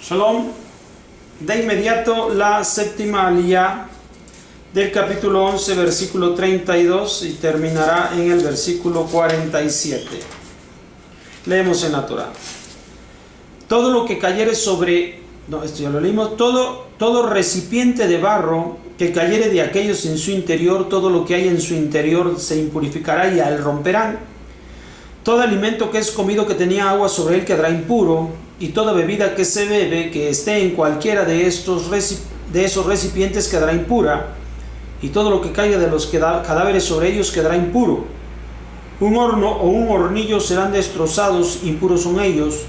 Shalom. De inmediato la séptima aliyá del capítulo 11, versículo 32 y terminará en el versículo 47. Leemos en la Torah. Todo lo que cayere sobre, esto ya lo leímos, todo recipiente de barro que cayere de aquellos en su interior, todo lo que hay en su interior se impurificará y a él romperán. Todo alimento que es comido que tenía agua sobre él quedará impuro, y toda bebida que se bebe que esté en cualquiera de esos recipientes quedará impura, y todo lo que caiga de los cadáveres sobre ellos quedará impuro. Un horno o un hornillo serán destrozados, impuros son ellos,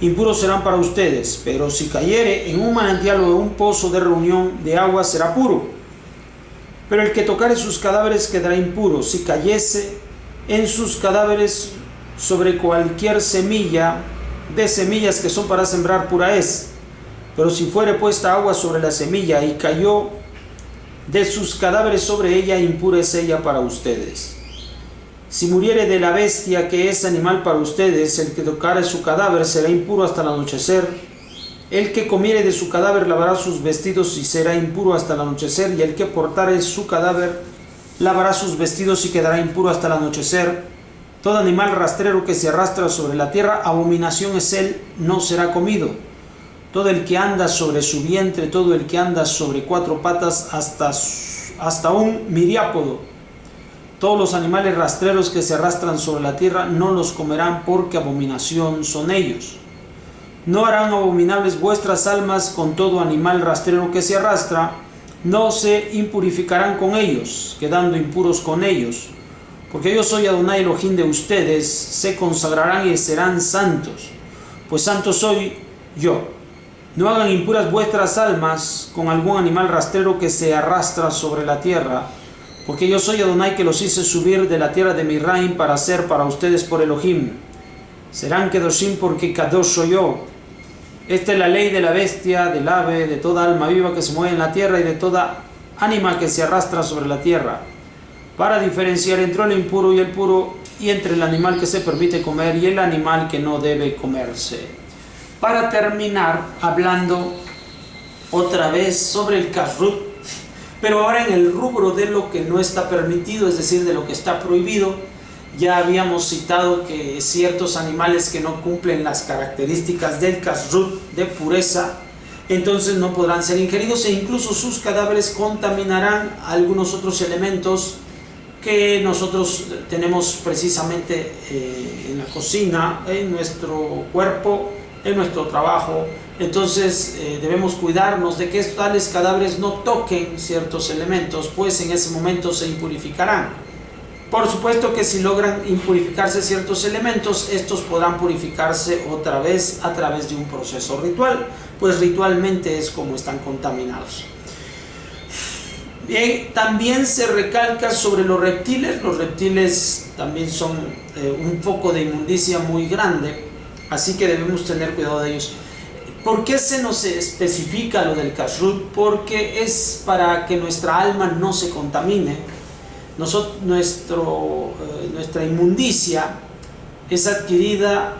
impuros serán para ustedes, pero si cayere en un manantial o en un pozo de reunión de agua será puro. Pero el que tocare sus cadáveres quedará impuro, si cayese en sus cadáveres sobre cualquier semilla de semillas que son para sembrar, pura es. Pero si fuere puesta agua sobre la semilla y cayó de sus cadáveres sobre ella, impura es ella para ustedes. Si muriere de la bestia que es animal para ustedes, el que tocare su cadáver será impuro hasta el anochecer. El que comiere de su cadáver lavará sus vestidos y será impuro hasta el anochecer, y el que portare su cadáver lavará sus vestidos y quedará impuro hasta el anochecer. Todo animal rastrero que se arrastra sobre la tierra, abominación es él, no será comido. Todo el que anda sobre su vientre, todo el que anda sobre cuatro patas, hasta un miriápodo. Todos los animales rastreros que se arrastran sobre la tierra no los comerán, porque abominación son ellos. No harán abominables vuestras almas con todo animal rastrero que se arrastra, no se impurificarán con ellos, quedando impuros con ellos. Porque yo soy Adonai Elohim de ustedes, se consagrarán y serán santos, pues santo soy yo. No hagan impuras vuestras almas con algún animal rastrero que se arrastra sobre la tierra, porque yo soy Adonai que los hice subir de la tierra de Misraim para ser para ustedes por Elohim. Serán kedoshim porque kadosh soy yo. Esta es la ley de la bestia, del ave, de toda alma viva que se mueve en la tierra y de toda ánima que se arrastra sobre la tierra, para diferenciar entre el impuro y el puro, y entre el animal que se permite comer y el animal que no debe comerse. Para terminar, hablando otra vez sobre el kashrut, pero ahora en el rubro de lo que no está permitido, es decir, de lo que está prohibido. Ya habíamos citado que ciertos animales que no cumplen las características del kashrut, de pureza, entonces no podrán ser ingeridos, e incluso sus cadáveres contaminarán algunos otros elementos que nosotros tenemos precisamente en la cocina, en nuestro cuerpo, en nuestro trabajo. Entonces debemos cuidarnos de que tales cadáveres no toquen ciertos elementos, pues en ese momento se impurificarán. Por supuesto que si logran impurificarse ciertos elementos, estos podrán purificarse otra vez a través de un proceso ritual, pues ritualmente es como están contaminados. Bien, también se recalca sobre los reptiles. Los reptiles también son un foco de inmundicia muy grande, así que debemos tener cuidado de ellos. ¿Por qué se nos especifica lo del kashrut? Porque es para que nuestra alma no se contamine. Nuestra inmundicia es adquirida,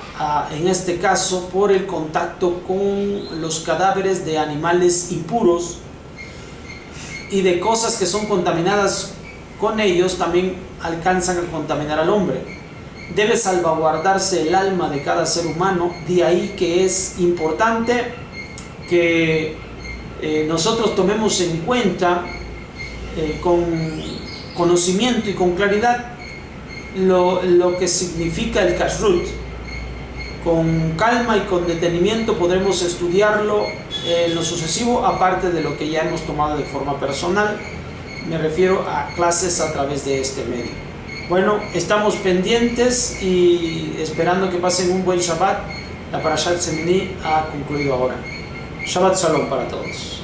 en este caso, por el contacto con los cadáveres de animales impuros y de cosas que son contaminadas con ellos, también alcanzan a contaminar al hombre. Debe salvaguardarse el alma de cada ser humano, de ahí que es importante que nosotros tomemos en cuenta con conocimiento y con claridad lo que significa el kashrut. Con calma y con detenimiento podremos estudiarlo en lo sucesivo, aparte de lo que ya hemos tomado de forma personal. Me refiero a clases a través de este medio. Bueno, estamos pendientes y esperando que pasen un buen Shabbat. La Parashat Shemini ha concluido ahora. Shabbat Shalom para todos.